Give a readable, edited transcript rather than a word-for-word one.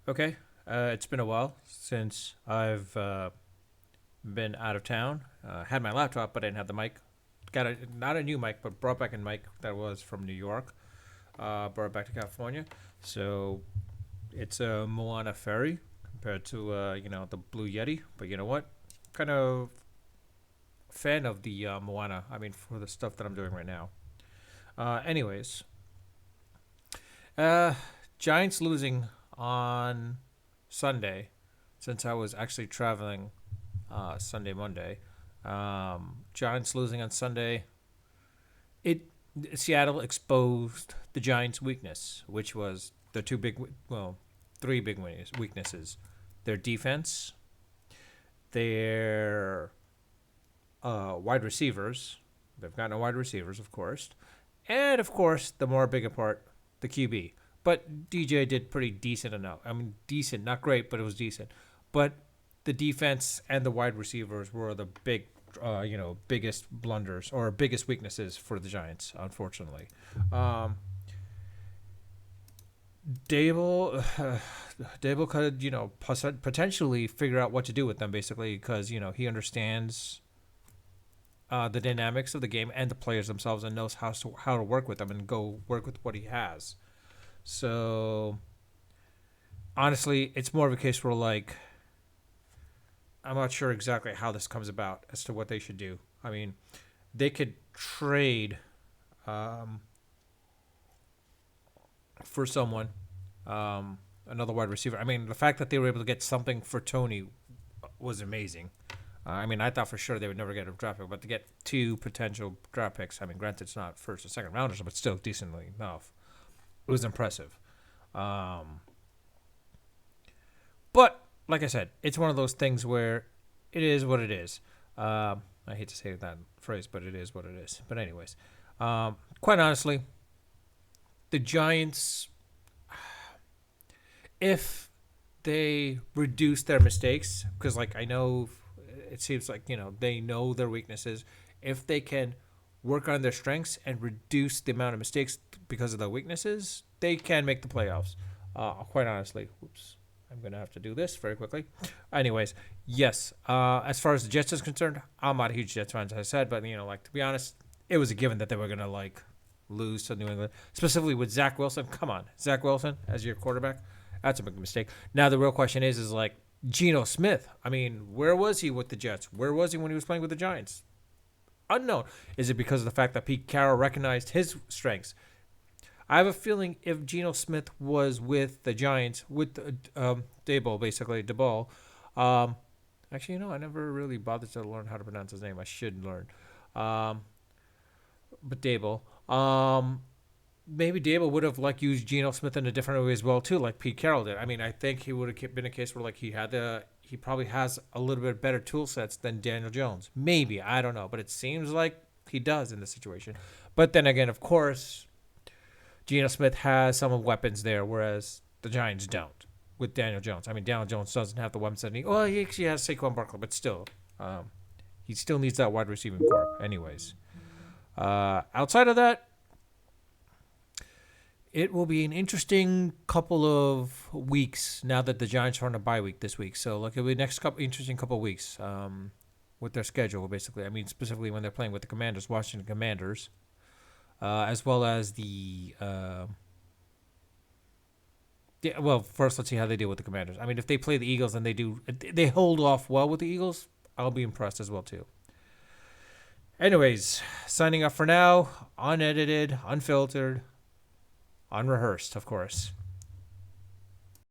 Okay. It's been a while since I've been out of town. Had my laptop, but I didn't have the mic. Got a not a new mic, but brought back a mic that was from New York. Brought it back to California. So it's a Moana Ferry compared to the Blue Yeti. But you know what? Kind of fan of the Moana. I mean, for the stuff that I'm doing right now. Anyways, uh, Giants losing on Sunday, since I was actually traveling Sunday, Monday. Giants losing on Sunday. It Seattle exposed the Giants' weakness, which was the three big weaknesses: their defense, their wide receivers. They've got no wide receivers, of course, and of course, the more bigger part, the QB. But DJ did pretty decent enough. I mean, decent, not great, but it was decent. But the defense and the wide receivers were the biggest blunders or biggest weaknesses for the Giants, unfortunately. Um, Dable, Dable could, potentially figure out what to do with them, basically, because he understands the dynamics of the game and the players themselves, and knows how to work with them and go work with what he has. So honestly, it's more of a case where like I'm not sure exactly how this comes about as to what they should do. I mean, they could trade um, for someone, another wide receiver. I mean, the fact that they were able to get something for Tony was amazing. I mean, I thought for sure they would never get a draft pick, but to get two potential draft picks, I mean, granted, it's not first or second rounders, but still decently enough. It was impressive. Um, but like I said, it's one of those things where it is what it is. I hate to say that phrase, but it is what it is. But anyways, quite honestly, the Giants, if they reduce their mistakes, because like I know it seems like they know their weaknesses. If they can work on their strengths and reduce the amount of mistakes because of their weaknesses, they can make the playoffs. Quite honestly, whoops, I'm gonna have to do this very quickly. Anyways, yes. As far as the Jets is concerned, I'm not a huge Jets fan, as I said, but like to be honest, it was a given that they were gonna like lose to New England, specifically with Zach Wilson. Come on, Zach Wilson as your quarterback. That's a big mistake. Now the real question is like Geno Smith. I mean, where was he with the Jets? Where was he when he was playing with the Giants? Unknown. Is it because of the fact that Pete Carroll recognized his strengths? I have a feeling if Geno Smith was with the Giants, with Daboll, basically, Daboll, um, actually, I never really bothered to learn how to pronounce his name. I should learn. Um, but Daboll, maybe Daboll would have like used Geno Smith in a different way as well too, like Pete Carroll did. I mean, I think he would have been a case where like he probably has a little bit better tool sets than Daniel Jones. Maybe I don't know, but it seems like he does in this situation. But then again, of course, Geno Smith has some of weapons there, whereas the Giants don't with Daniel Jones. I mean, Daniel Jones doesn't have the weapons that he actually has Saquon Barkley, but still, um, he still needs that wide receiving corps. Anyways, outside of that, it will be an interesting couple of weeks now that the Giants are on a bye week this week. So, like, it'll be next interesting couple of weeks with their schedule, basically. I mean, specifically when they're playing with the Commanders, Washington Commanders, as well as the. Well, first let's see how they deal with the Commanders. I mean, if they play the Eagles and they hold off well with the Eagles, I'll be impressed as well too. Anyways, signing up for now, unedited, unfiltered, unrehearsed, of course.